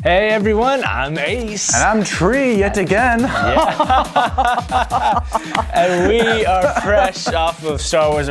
Hey everyone, I'm Ace. And I'm Tree yet again. And we are fresh off of Star Wars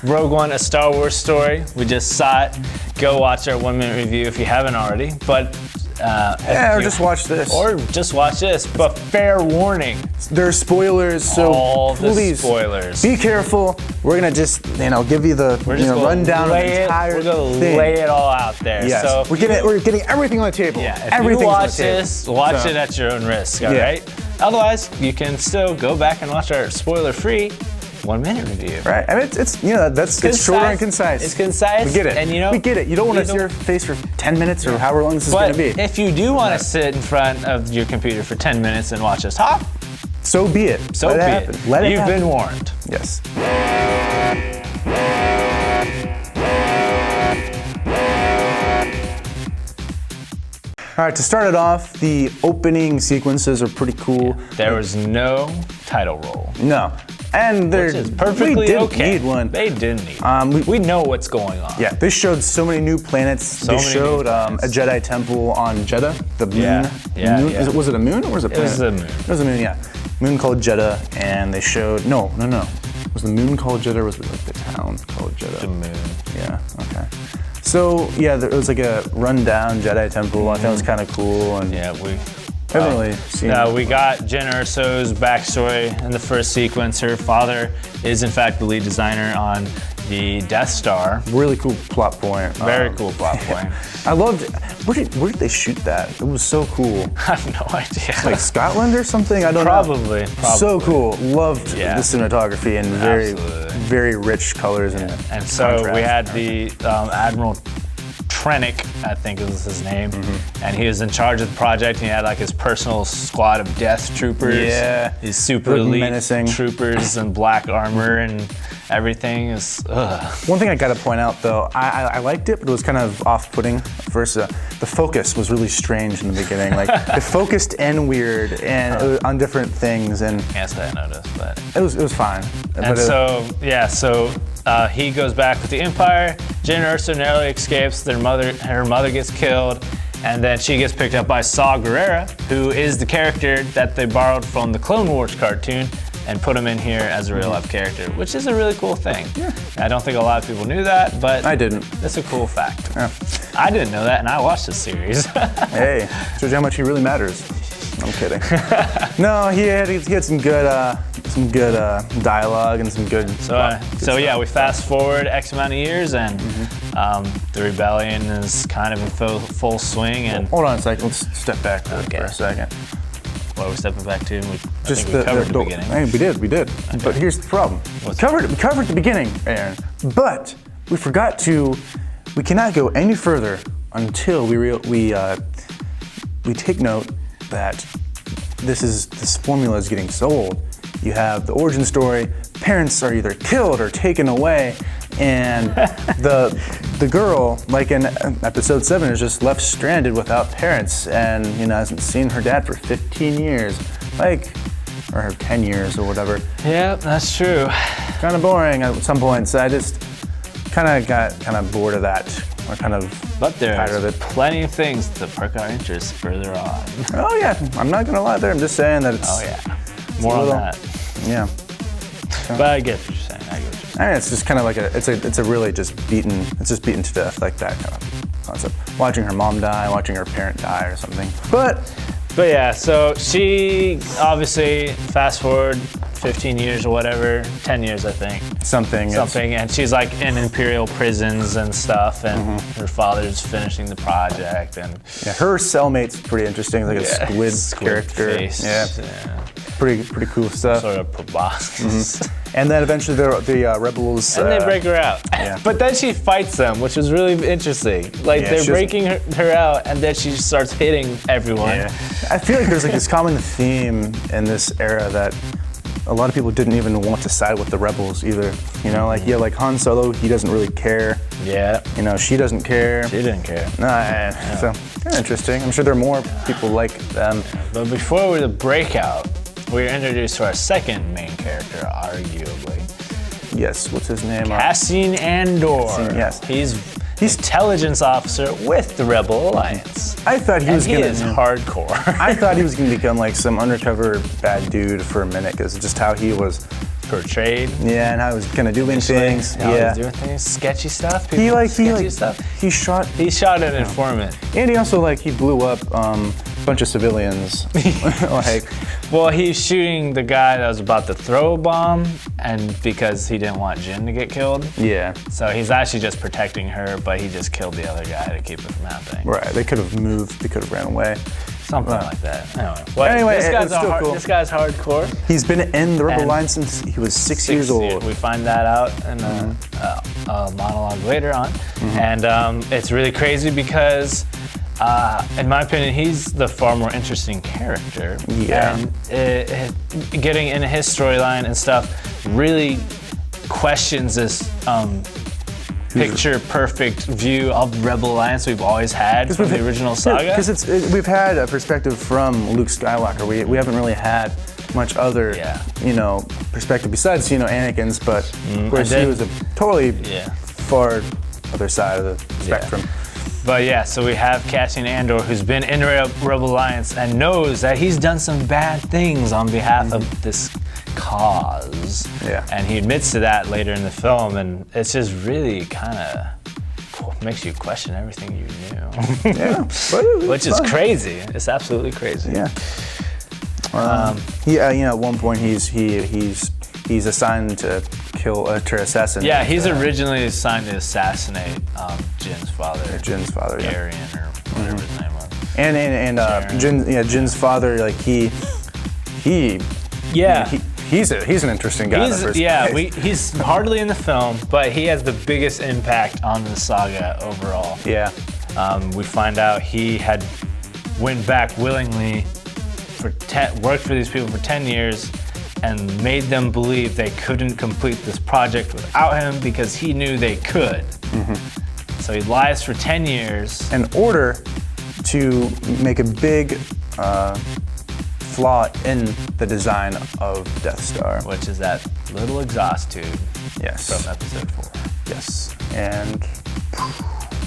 Rogue One, A Star Wars Story. We just saw it. Go watch our 1 minute review if you haven't already. But or just watch this. Or just watch this. But fair warning. There's spoilers, so all the please spoilers. be careful. We're gonna just, give you the rundown of the entire We're gonna thing. lay it all out there. Yes. So We're getting everything on the table. yeah, if Everything's you on the watch table. this, watch it at your own risk, all right? Otherwise, you can still go back and watch our spoiler-free 1 minute review. Right. I mean, it's shorter and concise. It's concise. We get it. And we get it. You don't want to see your face for 10 minutes or however long this is going But to be. if you do want to sit in front of your computer for 10 minutes and watch us talk, So be it. so Let be it it. happen. Let it You've happen. been warned. Yes. All right, to start it off, the opening sequences are pretty cool. There was no title roll. No. And Which is perfectly we didn't okay. need one. They didn't need we know what's going on. Yeah, they showed so many new planets. They many new showed a planets. Jedi temple on Jeddah, the moon. Yeah, moon. yeah. Was it a moon or was it a planet? was a moon. It was a moon, yeah. Moon called Jeddah, and they showed, no. Was the moon called Jeddah or was it like the town called Jeddah? The moon. Yeah, okay. So, yeah, there was like a rundown Jedi temple. I thought it was kind of cool. And Yeah, we haven't really seen we got Jyn Erso's backstory in the first sequence. Her father is in fact the lead designer on the Death Star. Really cool plot point. Very cool plot point. I loved, where did they shoot that? It was so cool. I have no idea. Like Scotland or something? I don't know. Probably. So cool. Loved Yeah. the cinematography and Absolutely. very rich colors and so we contrast. had the Admiral Trennick, I think was his name, and he was in charge of the project. He had like his personal squad of death troopers. Yeah. These super Looked elite menacing. troopers in black armor and everything is. One thing I gotta point out though, I liked it, but it was kind of off-putting at first. The focus was really strange in the beginning. Like it focused and weird and it was on different things, and Can't say I noticed, but. it was fine. And so he goes back with the Empire. Jyn Erso narrowly escapes. Her mother gets killed, and then she gets picked up by Saw Gerrera, who is the character that they borrowed from the Clone Wars cartoon and put him in here as a real-life character, which is a really cool thing. Yeah. I don't think a lot of people knew that, but I didn't. It's a cool fact. Yeah. I didn't know that, and I watched the series. Hey, shows you how much he really matters. I'm kidding. No, he had some good dialogue and some good. So yeah, we fast forward X amount of years, and the rebellion is kind of in full swing. And Hold on a second. Let's step back for a second. what are we stepping back to? I Just think we covered the beginning. Hey, we did. But here's the problem. We covered the beginning, Aaron. But we cannot go any further until we take note that this formula is getting sold. You have the origin story. Parents are either killed or taken away, and the girl, like in episode 7, is just left stranded without parents, and hasn't seen her dad for 15 years, or 10 years or whatever. Yeah, that's true. Kind of boring at some points. I just kind of got bored of that, or kind of But tired of there's it. plenty of things to perk our interest further on. Oh yeah, I'm not gonna lie there. I'm just saying that it's. Oh yeah, more a on little- that. Yeah. But I get what you're saying. I mean, it's just kind of like it's a really just beaten to death, like that kind of concept. Watching her mom die, watching her parent die or something. But yeah, so she obviously fast forward 15 years or whatever, 10 years I think. something. And she's like in imperial prisons and stuff, and her father's finishing the project, and Yeah, her cellmate's pretty interesting, like a squid character. face, Yeah, pretty cool stuff. sort of proboscis. And then eventually the rebels. And they break her out. yeah. But then she fights them, which was really interesting. Like Yeah, they're she doesn't- breaking her out, and then she starts hitting everyone. Yeah. I feel like there's like this common theme in this era that a lot of people didn't even want to side with the rebels either. Like Han Solo, he doesn't really care. Yeah. She doesn't care. She didn't care. So they're interesting. I'm sure there are more people like them. But before the breakout, we were introduced to our second main character, arguably. Yes, what's his name? Cassian Andor. Cassian, yes. He's intelligence officer with the Rebel Alliance. I thought he And was he gonna. is hardcore. I thought he was gonna become like some undercover bad dude for a minute, because just how he was. Portrayed. Yeah, and how he was kind of doing things. How Yeah. he was doing things, sketchy stuff. He stuff. shot. He shot an informant. And he also he blew up a bunch of civilians. Well, he's shooting the guy that was about to throw a bomb, and because he didn't want Jin to get killed. Yeah. So he's actually just protecting her, but he just killed the other guy to keep it from happening. Right. They could have moved. They could have ran away. Something like that. Anyway, this guy's, it's still cool. this guy's hardcore. He's been in the Rebel And Alliance since he was 6 years old. We find that out in a monologue later on. And it's really crazy because, in my opinion, he's the far more interesting character. Yeah. And getting into his storyline and stuff really questions this picture perfect view of Rebel Alliance we've always had from the original saga. Because we've had a perspective from Luke Skywalker. We haven't really had much other, perspective besides, Anakin's, but of course he was a totally far other side of the spectrum. But yeah, so we have Cassian Andor, who's been in Rebel Alliance and knows that he's done some bad things on behalf of this cause. Yeah. And he admits to that later in the film, and it's just really kind of makes you question everything you knew. Yeah, Which is crazy. It's absolutely crazy. Yeah. At one point he's assigned to assassinate. Yeah, he's originally assigned to assassinate Jin's father. Jin's father. Yeah. Arian or whatever his name was. And Jin's father, he's an interesting guy. He's hardly in the film, but he has the biggest impact on the saga overall. Yeah. We find out he had went back willingly worked for these people for 10 years and made them believe they couldn't complete this project without him because he knew they could. So he lies for 10 years. In order to make a big flaw in the design of Death Star. Which is that little exhaust tube Yes. from episode 4. Yes. And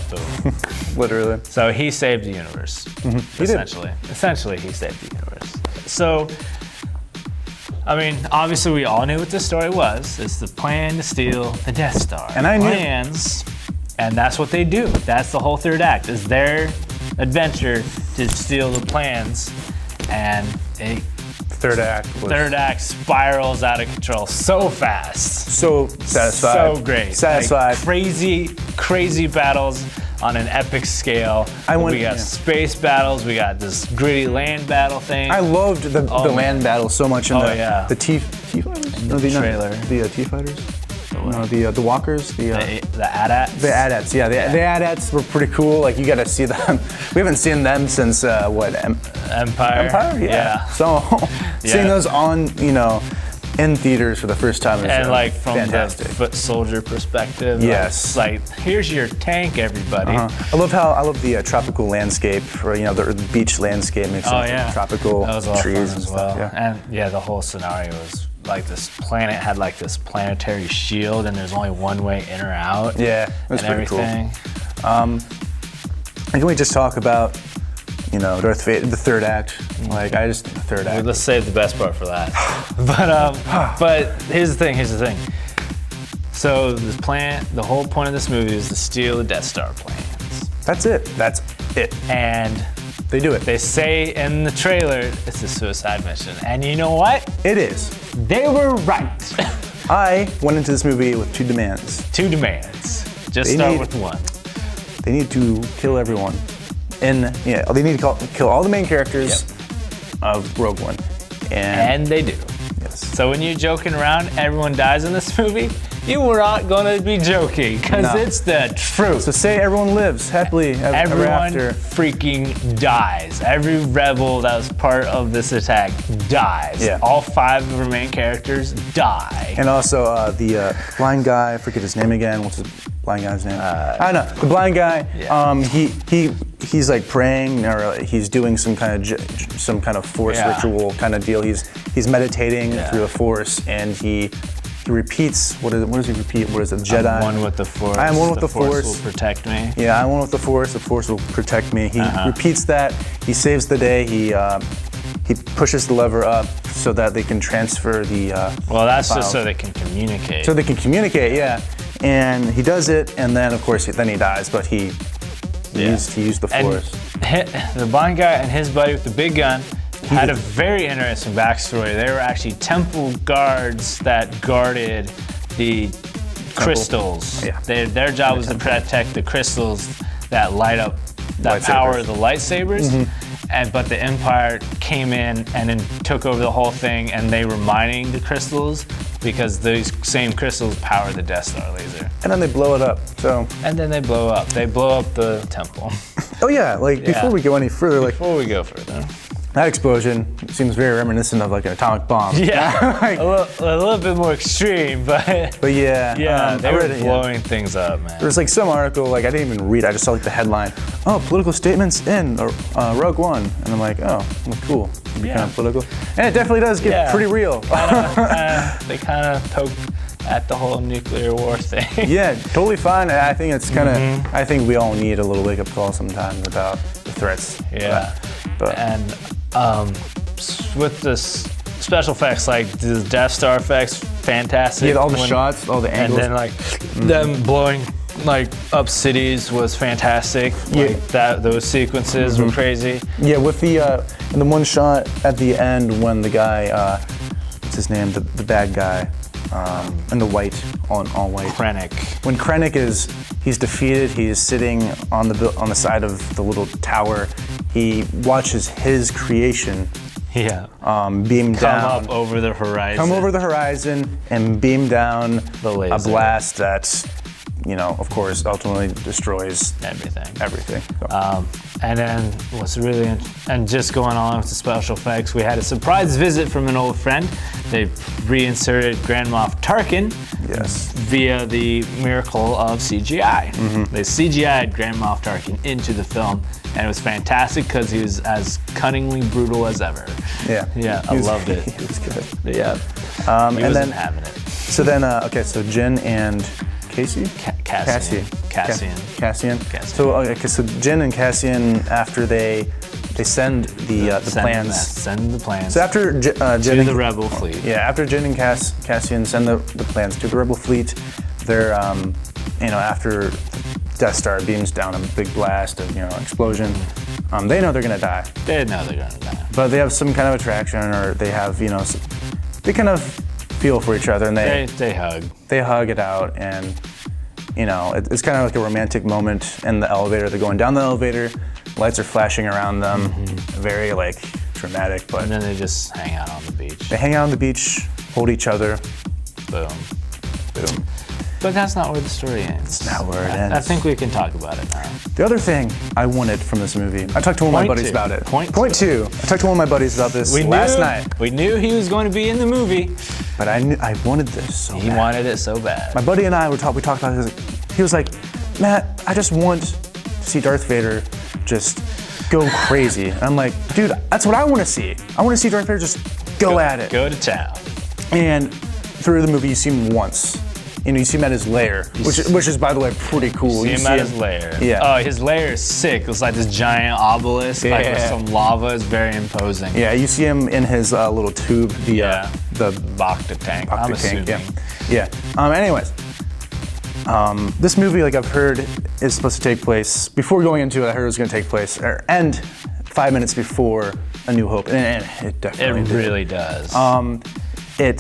Boom. literally. So he saved the universe, essentially. Essentially, he saved the universe. So, I mean, obviously we all knew what this story was. It's the plan to steal the Death Star. And I knew- Plans, and that's what they do. That's the whole third act, is their adventure to steal the plans. And Third act spirals out of control so fast. So satisfied. So great. Satisfied. Like crazy battles on an epic scale. We got space battles. We got this gritty land battle thing. I loved the land battle so much in the T fighters. No, the trailer. The T fighters. No, the walkers. The AT-ATs. The AT-ATs. Yeah, the AT-ATs were pretty cool. Like you got to see them. We haven't seen them since Empire. Empire. Yeah. So seeing those on in theaters for the first time is and from fantastic. the foot soldier perspective. Yes. Here's your tank, everybody. I love the tropical landscape, or the beach landscape mixed with tropical that was a lot of trees fun and as stuff. well. Yeah. And the whole scenario was like this planet had like this planetary shield, and there's only one way in or out. Yeah, it was and pretty everything. cool. And can we just talk about Darth Vader, the third act? The third act. Let's save the best part for that. But here's the thing. So the whole point of this movie is to steal the Death Star plans. That's it. And they do it. They say in the trailer it's a suicide mission. And you know what? It is. They were right. I went into this movie with 2 demands. 2 demands. Start with one. They need to kill everyone. They need to kill all the main characters of Rogue One. And they do. Yes. So when you're joking around, everyone dies in this movie, you were not going to be joking, because it's the truth. So say everyone lives happily ever after. Everyone freaking dies. Every rebel that was part of this attack dies. Yeah. All 5 of the main characters die. And also the blind guy, I forget his name again. What's the blind guy's name? I don't know. The blind guy. Yeah. He's like praying, or he's doing some kind of force ritual kind of deal. He's meditating through the force, and he repeats, what does he repeat? What is it, Jedi? I'm one with the Force. I am one with the Force. Will protect me. Yeah, I'm one with the Force will protect me. He repeats that, he saves the day, he pushes the lever up so that they can transfer the Well, that's files. just so they can communicate. So they can communicate, yeah. And he does it, and then of course, then he dies, but he used the Force. The Bond guy and his buddy with the big gun had a very interesting backstory. They were actually temple guards that guarded the crystals. Yeah. Their job was to protect the crystals that light up, that Lightsabers. power the lightsabers. But the Empire came in and then took over the whole thing, and they were mining the crystals because those same crystals power the Death Star laser. And then they blow it up, so. And then they blow up. They blow up the temple. Oh yeah, like before we go any further, like Before we go further. that explosion seems very reminiscent of like an atomic bomb. Yeah, Like, a little bit more extreme, but but yeah, they I were read it, yeah. blowing things up, man. There was like some article, like I didn't even read, I just saw like the headline, oh, political statements in Rogue One. And I'm like, oh, well, cool, it'd be kind of political. And it definitely does get pretty real. They kind of poked at the whole nuclear war thing. Yeah, totally fine. I think it's kind of, I think we all need a little wake up call sometimes about the threats. Yeah. But And with this special effects, like the Death Star effects, fantastic. yeah, all the shots, all the And angles. then like them blowing like up cities was fantastic. Like those sequences were crazy. Yeah, with the one shot at the end when the guy, what's his name, the bad guy, in the white, all white. Krennic. When Krennic he's defeated, he is sitting on the side of the little tower. He watches his creation Yeah. beam Come down. up over the horizon. Come over the horizon and beam down The laser. a blast that, of course, ultimately destroys Everything. So, And then what's really, and just going on with the special effects, we had a surprise visit from an old friend. They reinserted Grand Moff Tarkin yes. via the miracle of CGI. They CGI'd Grand Moff Tarkin into the film, and it was fantastic because he was as cunningly brutal as ever. Yeah. Yeah, I loved it. He was good. Yeah, he And wasn't then, having it. so then, so Jin and Casey? Cassian. Cassian. So so Jin and Cassian, after they send the plans. Send the plans So after Jin to and the Rebel fleet. yeah, after Jin and Cassian send the plans to the Rebel fleet, they're after Death Star beams down a big blast, explosion. They know they're gonna die, They know they're gonna die. but they have some kind of attraction, or they have they kind of feel for each other, and They hug. they hug it out, and it's kind of like a romantic moment in the elevator. They're going down the elevator, lights are flashing around them, very like dramatic, but And then they just hang out on the beach. they hang out on the beach, hold each other, Boom. boom. But that's not where the story ends. That's not where it I ends. think we can talk about it now. The other thing I wanted from this movie, I talked to one of my Point buddies two. about it. Point two. I talked to one of my buddies about this last night, We knew he was going to be in the movie. but I wanted this so He bad. wanted it so bad. My buddy and I we talked about it. He was like, Matt, I just want to see Darth Vader just go crazy. And I'm like, dude, that's what I want to see. I want to see Darth Vader just go at it. Go to town. And through the movie, you see him once. You see him at his lair, which is, by the way, pretty cool. See You him at his lair. Yeah. Oh, his lair is sick. It's like this giant obelisk, like with Yeah. some lava. It's very imposing. Yeah, you see him in his little tube, the Bacta tank. I'm Bacta assuming. tank. Yeah. Anyways, this movie, like I've heard, is supposed to take place before going into it. I heard it was going to take place or end 5 minutes before A New Hope, and it It definitely did. really does. It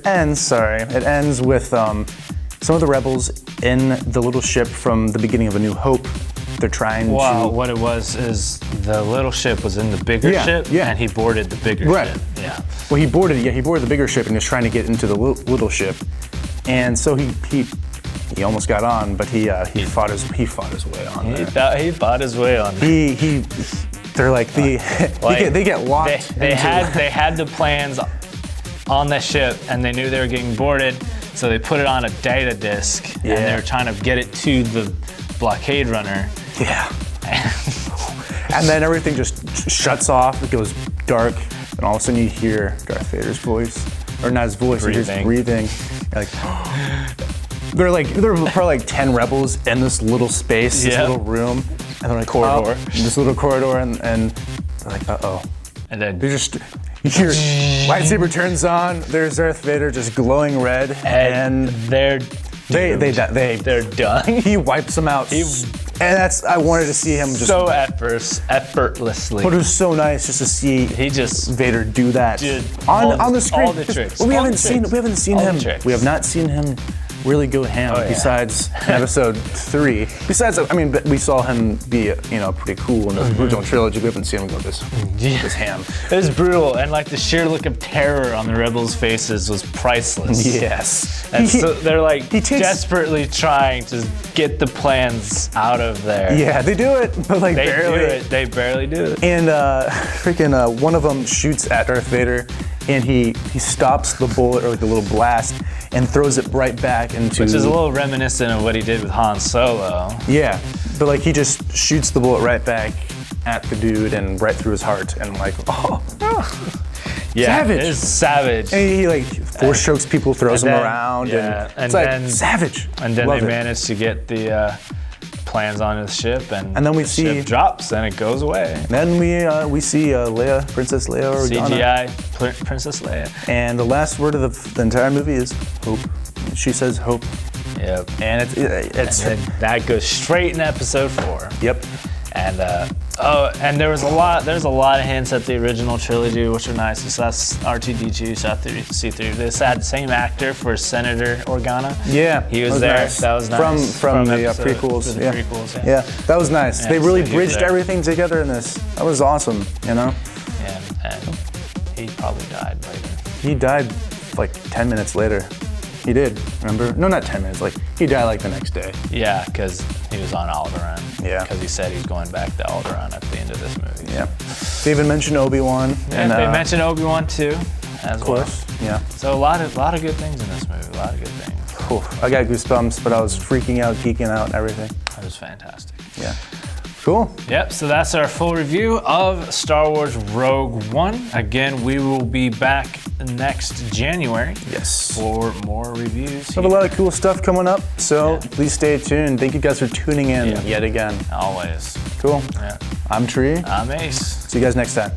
ends with some of the rebels in the little ship from the beginning of A New Hope. They're trying Wow, to. what it was is the little ship was in the bigger ship, yeah. and he boarded the bigger Right. ship. Yeah. Well, he boarded the bigger ship and was trying to get into the little ship, and so he almost got on, but he fought his way on He there. he fought his way on. They're like they get locked. They into- had the plans on the ship, and they knew they were getting boarded, so they put it on a data disk, Yeah. and they were trying to get it to the blockade runner. Yeah. And then everything just shuts off. It goes dark, and all of a sudden you hear Darth Vader's voice. or not his voice, he's just Breathing. like, there are probably like 10 rebels in this little space, this Yeah. little room, and they're like, Corridor. this little corridor, and they're like, uh-oh. And then They just, you hear, lightsaber turns on, there's Darth Vader just glowing red, and they're they're done. he wipes them out. And I wanted to see him just, So effortlessly. but it was so nice just to see He just Vader do that did on the screen. all the tricks. We All haven't the seen tricks. All the him. tricks. We have not seen him really go ham Oh, yeah. besides in episode 3. Besides, I mean, we saw him be, pretty cool in the original trilogy. We haven't seen him go this ham. It was brutal, and like the sheer look of terror on the rebels' faces was priceless. Yes. And so they're like he takes- desperately trying to get the plans out of there. Yeah, they do it, but like They barely. do it. They barely do it. And freaking one of them shoots at Darth Vader, and he stops the bullet or like the little blast and throws it right back into. Which is a little reminiscent of what he did with Han Solo. Yeah, but like he just shoots the bullet right back at the dude and right through his heart, and I'm like, oh, Yeah, savage. It is savage. And he like force chokes people, throws them then- around, yeah, and and it's like then- savage. And then Love they it. managed to get the plans on his ship, and then we the see- ship drops, and it goes away. Then we see Leia, Princess Leia Organa, CGI Princess Leia. and the last word of the entire movie is hope. She says hope, Yep. and it's And that goes straight in episode 4. yep. And and there's a lot of hints at the original trilogy, which are nice. So that's R2D2, C3. This had the same actor for Senator Organa. Yeah, He that was there. nice. That was nice. From the episode- prequels. the Yeah. prequels, yeah. Yeah, that was nice. Yeah, they really so he was bridged there. everything together in this. That was awesome. And he probably died later. He died like 10 minutes later. He did. Remember? No, not 10 minutes. Like he died like the next day. Yeah, because he was on Alderaan. Yeah. Because he said he was going back to Alderaan at the end of this movie. Yeah. They even mentioned Obi-Wan. And they mentioned Obi-Wan too, as of course. Yeah. So a lot of good things in this movie. A lot of good things. Whew, I got goosebumps, but I was freaking out, geeking out, and everything. It was fantastic. Yeah. Cool. Yep, so that's our full review of Star Wars Rogue One. Again, we will be back next January Yes. for more reviews. We have a lot of cool stuff coming up, so please stay tuned. Thank you guys for tuning in Yeah. yet again. Always. Cool. Yeah. I'm Tree. I'm Ace. See you guys next time.